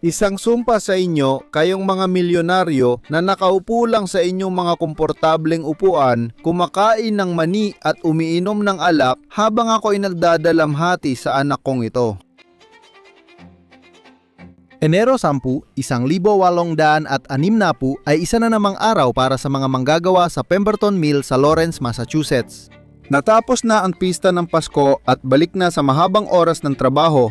Isang sumpa sa inyo, kayong mga milyonaryo na nakaupo lang sa inyong mga komportableng upuan, kumakain ng mani at umiinom ng alak habang ako'y nagdadalamhati sa anak kong ito. Enero 10, 1860 ay isa na namang araw para sa mga manggagawa sa Pemberton Mill sa Lawrence, Massachusetts. Natapos na ang pista ng Pasko at balik na sa mahabang oras ng trabaho.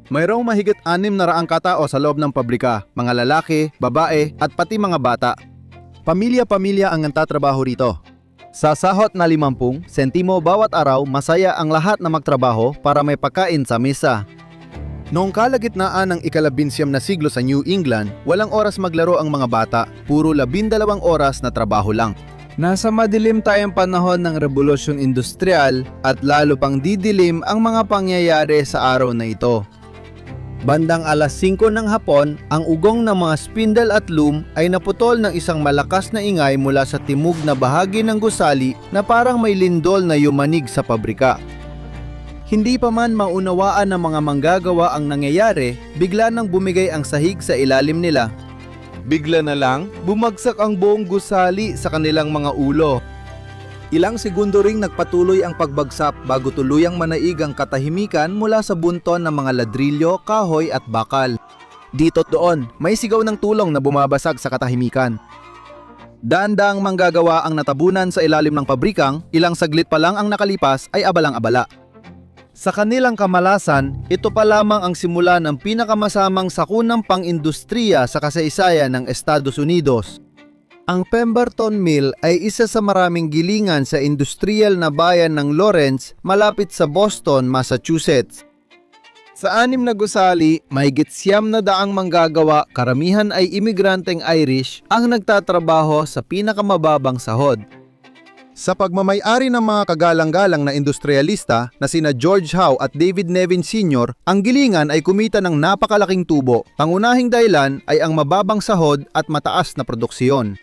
Mayroong mahigit 600 katao sa loob ng pabrika, mga lalaki, babae at pati mga bata. Pamilya-pamilya ang nagtatrabaho rito. Sa sahot na 50 sentimo bawat araw, masaya ang lahat na magtrabaho para may pagkain sa mesa. Noong kalagitnaan ng ika-19 na siglo sa New England, walang oras maglaro ang mga bata, puro 12 oras na trabaho lang. Nasa madilim tayong panahon ng Rebolusyon Industrial at lalo pang didilim ang mga pangyayari sa araw na ito. Bandang alas 5 ng hapon, ang ugong ng mga spindle at loom ay naputol ng isang malakas na ingay mula sa timog na bahagi ng gusali na parang may lindol na yumanig sa pabrika. Hindi pa man maunawaan ng mga manggagawa ang nangyayari, bigla nang bumigay ang sahig sa ilalim nila. Bigla na lang, bumagsak ang buong gusali sa kanilang mga ulo. Ilang segundo ring nagpatuloy ang pagbagsak bago tuluyang manaig ang katahimikan mula sa bunton ng mga ladrilyo, kahoy at bakal. Dito't doon, may sigaw ng tulong na bumabasag sa katahimikan. Daan-daang manggagawa ang natabunan sa ilalim ng pabrikang, ilang saglit pa lang ang nakalipas ay abalang-abala. Sa kanilang kamalasan, ito pa lamang ang simula ng pinakamasamang sakunang pang-industriya sa kasaysayan ng Estados Unidos. Ang Pemberton Mill ay isa sa maraming gilingan sa industrial na bayan ng Lawrence malapit sa Boston, Massachusetts. Sa 6 na gusali, mahigit 900 manggagawa, karamihan ay imigranteng Irish ang nagtatrabaho sa pinakamababang sahod. Sa pagmamay-ari ng mga kagalang-galang na industrialista na sina George Howe at David Nevin Sr., ang gilingan ay kumita ng napakalaking tubo. Pangunahing dahilan ay ang mababang sahod at mataas na produksyon.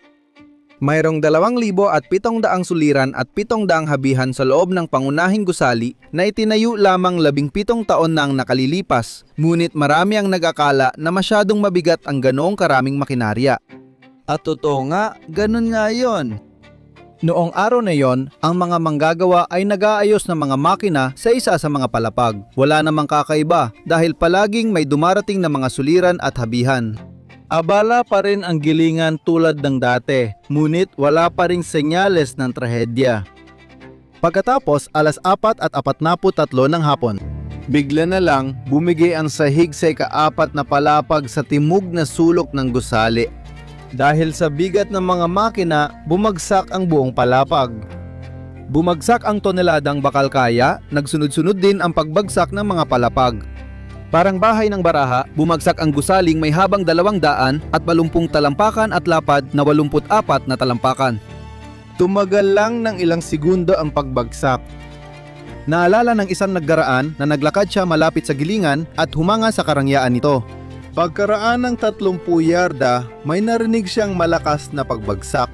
Mayroong 2,700 suliran at 700 habihan sa loob ng pangunahing gusali na itinayo lamang 17 taon na ang nakalilipas, ngunit marami ang nag-akala na masyadong mabigat ang ganoong karaming makinarya. At totoo nga, ganun nga yon. Noong araw na yon, ang mga manggagawa ay nag-aayos ng mga makina sa isa sa mga palapag. Wala namang kakaiba dahil palaging may dumarating na mga suliran at habihan. Abala pa rin ang gilingan tulad ng dati, ngunit wala pa ring senyales ng trahedya. Pagkatapos alas 4:43 ng hapon, bigla na lang bumigay ang sahig sa ika-4 na palapag sa timog na sulok ng gusali. Dahil sa bigat ng mga makina, bumagsak ang buong palapag. Bumagsak ang toneladang bakal kaya, nagsunod-sunod din ang pagbagsak ng mga palapag. Parang bahay ng baraha, bumagsak ang gusaling may habang 200 at 80 talampakan at lapad na 84 na talampakan. Tumagal lang ng ilang segundo ang pagbagsak. Naalala ng isang nagdaraan na naglakad siya malapit sa gilingan at humanga sa karangyaan nito. Pagkaraan ng 30 yarda, may narinig siyang malakas na pagbagsak.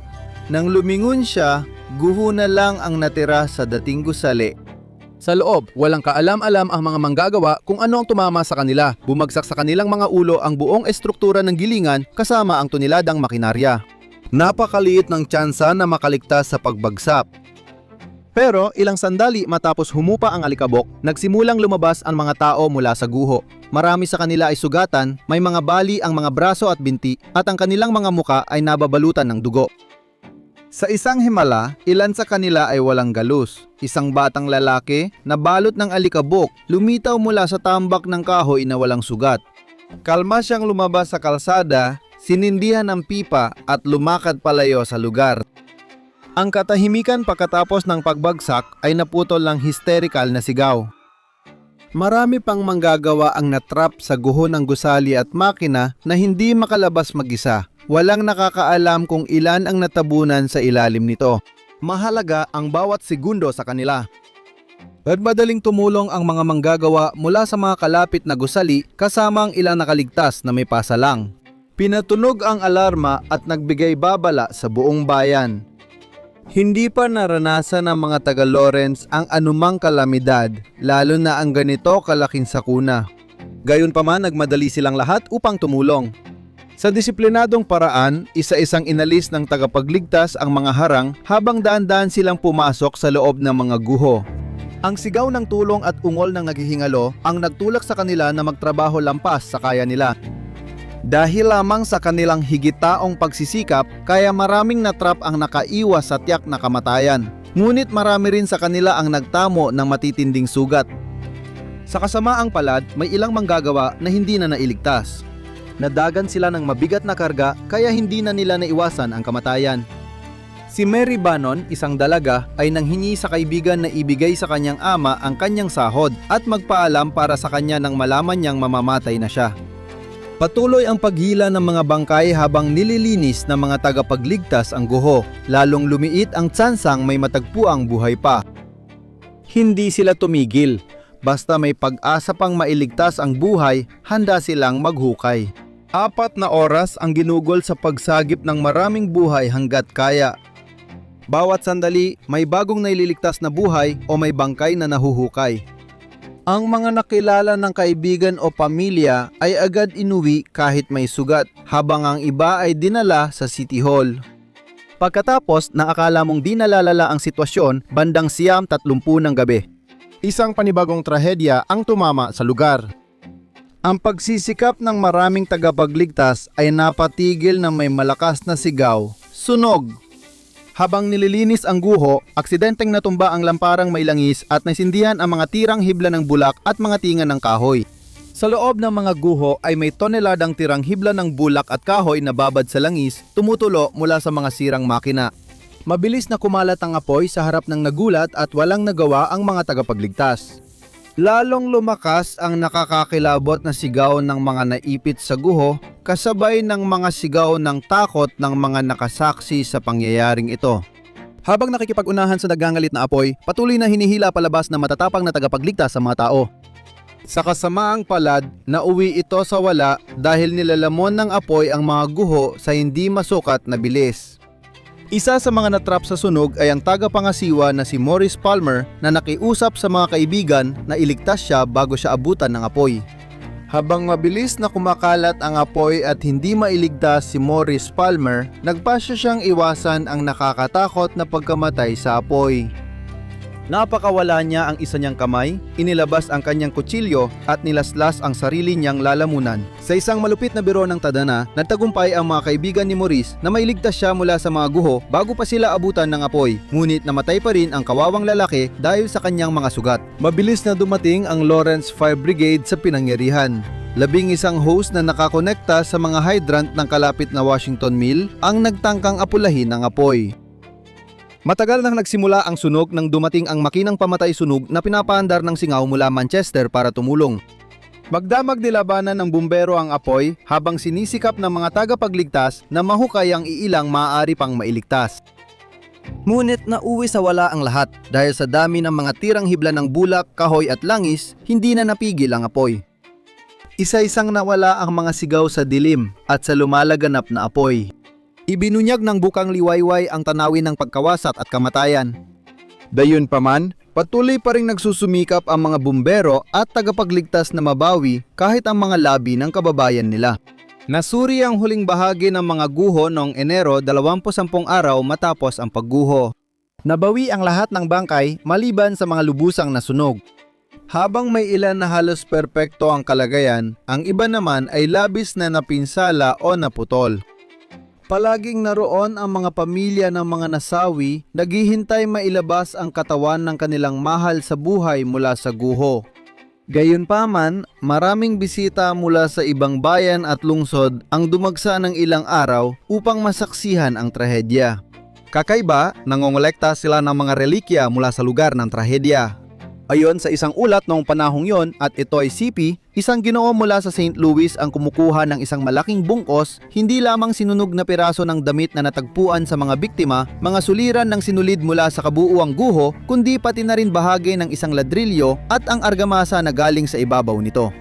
Nang lumingon siya, guho na lang ang natira sa dating gusali. Sa loob, walang kaalam-alam ang mga manggagawa kung ano ang tumama sa kanila. Bumagsak sa kanilang mga ulo ang buong estruktura ng gilingan kasama ang toniladang makinarya. Napakaliit ng tsansa na makaligtas sa pagbagsak. Pero ilang sandali matapos humupa ang alikabok, nagsimulang lumabas ang mga tao mula sa guho. Marami sa kanila ay sugatan, may mga bali ang mga braso at binti at ang kanilang mga muka ay nababalutan ng dugo. Sa isang himala, ilan sa kanila ay walang galus. Isang batang lalaki na balot ng alikabok lumitaw mula sa tambak ng kahoy na walang sugat. Kalma siyang lumabas sa kalsada, sinindihan ng pipa at lumakad palayo sa lugar. Ang katahimikan pagkatapos ng pagbagsak ay naputol ng hysterical na sigaw. Marami pang manggagawa ang natrap sa guho ng gusali at makina na hindi makalabas mag-isa. Walang nakakaalam kung ilan ang natabunan sa ilalim nito. Mahalaga ang bawat segundo sa kanila. At madaling tumulong ang mga manggagawa mula sa mga kalapit na gusali kasama ang ilang nakaligtas na may pasalang. Pinatunog ang alarma at nagbigay babala sa buong bayan. Hindi pa naranasan ng mga taga-Lawrence ang anumang kalamidad, lalo na ang ganito kalaking sakuna. Gayunpaman nagmadali silang lahat upang tumulong. Sa disiplinadong paraan, isa-isang inalis ng tagapagligtas ang mga harang habang daan-daan silang pumasok sa loob ng mga guho. Ang sigaw ng tulong at ungol ng naghihingalo ang nagtulak sa kanila na magtrabaho lampas sa kaya nila. Dahil lamang sa kanilang higitaong pagsisikap, kaya maraming natrap ang nakaiwas sa tiyak na kamatayan. Ngunit marami rin sa kanila ang nagtamo ng matitinding sugat. Sa kasamaang palad, may ilang manggagawa na hindi na nailigtas. Nadagan sila ng mabigat na karga kaya hindi na nila naiwasan ang kamatayan. Si Mary Bannon, isang dalaga, ay nanghingi sa kaibigan na ibigay sa kanyang ama ang kanyang sahod at magpaalam para sa kanya nang malaman niyang mamamatay na siya. Patuloy ang paghila ng mga bangkay habang nililinis ng mga tagapagligtas ang guho, lalong lumiit ang tsansang may matagpuang buhay pa. Hindi sila tumigil, basta may pag-asa pang mailigtas ang buhay, handa silang maghukay. 4 na oras ang ginugol sa pagsagip ng maraming buhay hanggat kaya. Bawat sandali, may bagong naililigtas na buhay o may bangkay na nahuhukay. Ang mga nakilala ng kaibigan o pamilya ay agad inuwi kahit may sugat, habang ang iba ay dinala sa City Hall. Pagkatapos na akala mong di nalalala ang sitwasyon, bandang 9:30 ng gabi. Isang panibagong trahedya ang tumama sa lugar. Ang pagsisikap ng maraming tagapagligtas ay napatigil na may malakas na sigaw, sunog! Habang nililinis ang guho, aksidenteng natumba ang lamparang may langis at nasindihan ang mga tirang hibla ng bulak at mga tinga ng kahoy. Sa loob ng mga guho ay may toneladang tirang hibla ng bulak at kahoy na babad sa langis, tumutulo mula sa mga sirang makina. Mabilis na kumalat ang apoy sa harap ng nagulat at walang nagawa ang mga tagapagligtas. Lalong lumakas ang nakakakilabot na sigaw ng mga naipit sa guho, kasabay ng mga sigaw ng takot ng mga nakasaksi sa pangyayaring ito. Habang nakikipag-unahan sa nagangalit na apoy, patuloy na hinihila palabas na matatapang na tagapagligtas sa mga tao. Sa kasamaang palad, nauwi ito sa wala dahil nilalamon ng apoy ang mga guho sa hindi masukat na bilis. Isa sa mga natrap sa sunog ay ang tagapangasiwa na si Maurice Palmer na nakiusap sa mga kaibigan na iligtas siya bago siya abutan ng apoy. Habang mabilis na kumakalat ang apoy at hindi mailigtas si Maurice Palmer, nagpasya siyang iwasan ang nakakatakot na pagkamatay sa apoy. Napakawala niya ang isa niyang kamay, inilabas ang kanyang kutsilyo at nilaslas ang sarili niyang lalamunan. Sa isang malupit na biro ng Tadhana, nagtagumpay ang mga kaibigan ni Maurice na mailigtas siya mula sa mga guho bago pa sila abutan ng apoy. Ngunit namatay pa rin ang kawawang lalaki dahil sa kanyang mga sugat. Mabilis na dumating ang Lawrence Fire Brigade sa pinangyarihan. 11 host na nakakonekta sa mga hydrant ng kalapit na Washington Mill ang nagtangkang apulahin ang apoy. Matagal nang nagsimula ang sunog nang dumating ang makinang pamatay sunog na pinapaandar ng singaw mula Manchester para tumulong. Magdamag nilabanan ng bumbero ang apoy habang sinisikap ng mga tagapagligtas na mahukay ang iilang maaari pang mailigtas. Ngunit nauwi sa wala ang lahat dahil sa dami ng mga tirang hibla ng bulak, kahoy at langis, hindi na napigil ang apoy. Isa-isang nawala ang mga sigaw sa dilim at sa lumalaganap na apoy. Ibinunyag ng bukang liwayway ang tanawin ng pagkawasat at kamatayan. Gayunpaman, patuloy pa ring nagsusumikap ang mga bumbero at tagapagligtas na mabawi kahit ang mga labi ng kababayan nila. Nasuri ang huling bahagi ng mga guho noong Enero 20 araw matapos ang pagguho. Nabawi ang lahat ng bangkay maliban sa mga lubusang nasunog. Habang may ilan na halos perpekto ang kalagayan, ang iba naman ay labis na napinsala o naputol. Palaging naroon ang mga pamilya ng mga nasawi, naghihintay mailabas ang katawan ng kanilang mahal sa buhay mula sa guho. Gayunpaman, maraming bisita mula sa ibang bayan at lungsod ang dumagsa ng ilang araw upang masaksihan ang trahedya. Kakaiba, nangongolekta sila ng mga relikya mula sa lugar ng trahedya. Ayon sa isang ulat noong panahong yon at ito ay CP, isang Ginoo mula sa St. Louis ang kumukuha ng isang malaking bungkos, hindi lamang sinunog na piraso ng damit na natagpuan sa mga biktima, mga suliran ng sinulid mula sa kabuuang guho, kundi pati na rin bahagi ng isang ladrilyo at ang argamasa na galing sa ibabaw nito.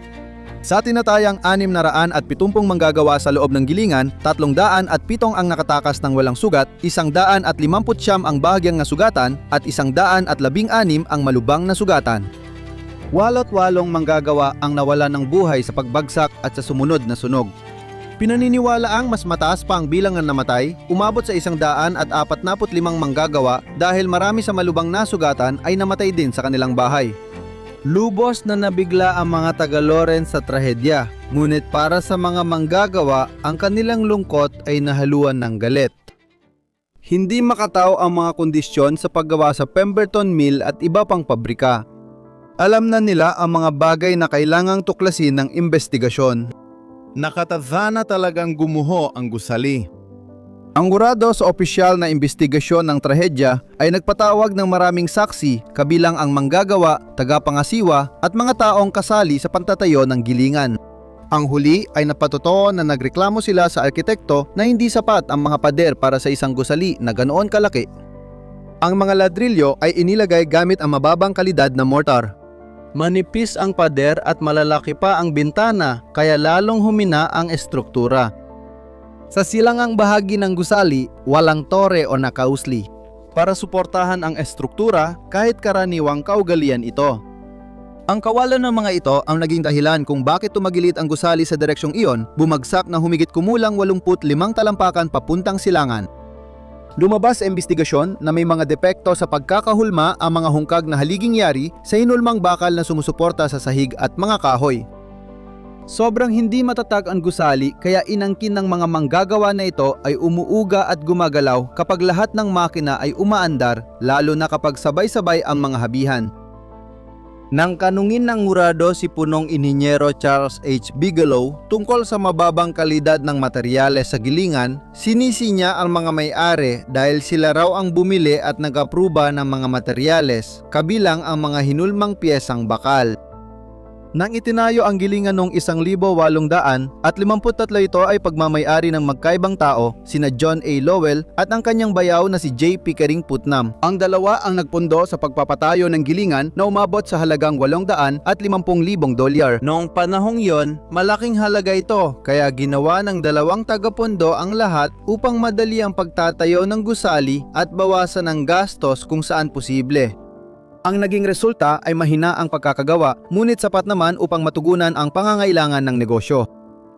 Sa tinatayang 670 manggagawa sa loob ng gilingan, 307 ang nakatakas ng walang sugat, 159 ang bahagyang nasugatan at 116 ang malubang na sugatan. Walot walong manggagawa ang nawalan ng buhay sa pagbagsak at sa sumunod na sunog. Pinaniniwalaang mas mataas pa ang bilang ng namatay, umabot sa 145 manggagawa dahil marami sa malubang nasugatan ay namatay din sa kanilang bahay. Lubos na nabigla ang mga taga-Lawrence sa trahedya, ngunit para sa mga manggagawa, ang kanilang lungkot ay nahaluan ng galit. Hindi makatao ang mga kondisyon sa paggawa sa Pemberton Mill at iba pang pabrika. Alam na nila ang mga bagay na kailangang tuklasin ng investigasyon. Nakatadhana talagang gumuho ang gusali. Ang hurado sa opisyal na investigasyon ng trahedya ay nagpatawag ng maraming saksi kabilang ang manggagawa, tagapangasiwa at mga taong kasali sa pantatayo ng gilingan. Ang huli ay napatotoo na nagreklamo sila sa arkitekto na hindi sapat ang mga pader para sa isang gusali na ganoon kalaki. Ang mga ladrilyo ay inilagay gamit ang mababang kalidad na mortar. Manipis ang pader at malalaki pa ang bintana kaya lalong humina ang estruktura. Sa silangang bahagi ng gusali, walang tore o nakausli para suportahan ang estruktura kahit karaniwang kaugalian ito. Ang kawalan ng mga ito ang naging dahilan kung bakit tumagilit ang gusali sa direksyong iyon, bumagsak na humigit kumulang 85 talampakan papuntang silangan. Lumabas sa investigasyon na may mga depekto sa pagkakahulma ang mga hungkag na haliging-yari sa hinulmang bakal na sumusuporta sa sahig at mga kahoy. Sobrang hindi matatag ang gusali kaya inangkin ng mga manggagawa na ito ay umuuga at gumagalaw kapag lahat ng makina ay umaandar, lalo na kapag sabay-sabay ang mga habihan. Nang kanungin ng hurado si punong inhinyero Charles H. Bigelow tungkol sa mababang kalidad ng materyales sa gilingan, sinisi niya ang mga may-ari dahil sila raw ang bumili at nag-apruba ng mga materyales, kabilang ang mga hinulmang piyesang bakal. Nang itinayo ang gilingan noong 1853 ito ay pagmamay-ari ng magkaibang tao, sina John A. Lowell at ang kanyang bayaw na si J. Pickering Putnam. Ang dalawa ang nagpundo sa pagpapatayo ng gilingan na umabot sa halagang $850,000. Noong panahong yon, malaking halaga ito kaya ginawa ng dalawang tagapundo ang lahat upang madali ang pagtatayo ng gusali at bawasan ang gastos kung saan posible. Ang naging resulta ay mahina ang pagkakagawa, ngunit sapat naman upang matugunan ang pangangailangan ng negosyo.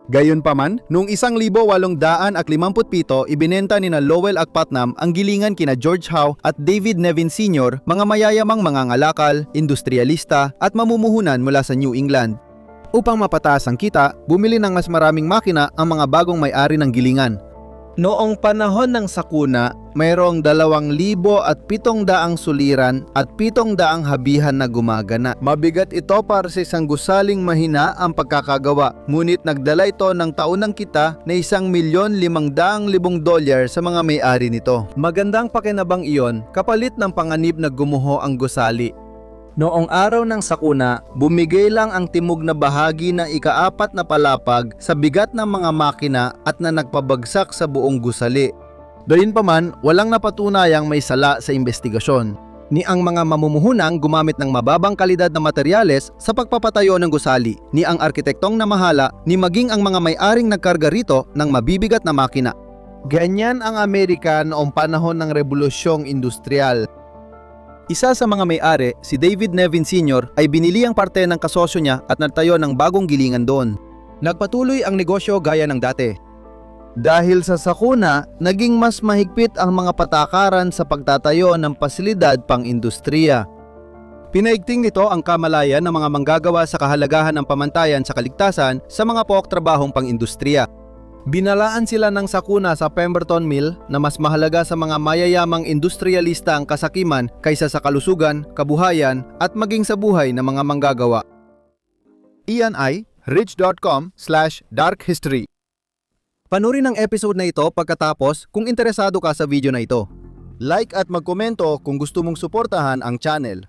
Gayunpaman, noong 1857, ibinenta ni Lowell at Putnam ang gilingan kina George Howe at David Nevin Sr., mga mayayamang mangangalakal, industrialista at mamumuhunan mula sa New England. Upang mapataas ang kita, bumili ng mas maraming makina ang mga bagong may-ari ng gilingan. Noong panahon ng sakuna, mayroong 2,700 suliran at 700 habihan na gumagana. Mabigat ito para sa isang gusaling mahina ang pagkakagawa, ngunit nagdala ito ng taunang kita na $1,500,000 sa mga may-ari nito. Magandang pakinabang iyon, kapalit ng panganib na gumuho ang gusali. Noong araw ng sakuna, bumigay lang ang timog na bahagi ng ika-4 na palapag sa bigat ng mga makina at na nagpabagsak sa buong gusali. Gayunpaman, walang napatunayang may sala sa investigasyon. Ni ang mga mamumuhunang gumamit ng mababang kalidad na materyales sa pagpapatayo ng gusali, ni ang arkitektong namahala, ni maging ang mga may-aring nagkarga rito ng mabibigat na makina. Ganyan ang Amerika noong panahon ng Rebolusyong Industrial. Isa sa mga may-ari, si David Nevin Sr. ay binili ang parte ng kasosyo niya at nagtayo ng bagong gilingan doon. Nagpatuloy ang negosyo gaya ng dati. Dahil sa sakuna, naging mas mahigpit ang mga patakaran sa pagtatayo ng pasilidad pang-industriya. Pinaigting nito ang kamalayan ng mga manggagawa sa kahalagahan ng pamantayan sa kaligtasan sa mga pook-trabahong pang-industriya. Binalaan sila ng sakuna sa Pemberton Mill na mas mahalaga sa mga mayayamang industrialista ang kasakiman kaysa sa kalusugan, kabuhayan at maging sa buhay ng mga manggagawa. Ian ay rich.com/darkhistory. Panurin ang episode na ito pagkatapos kung interesado ka sa video na ito. Like at magkomento kung gusto mong suportahan ang channel.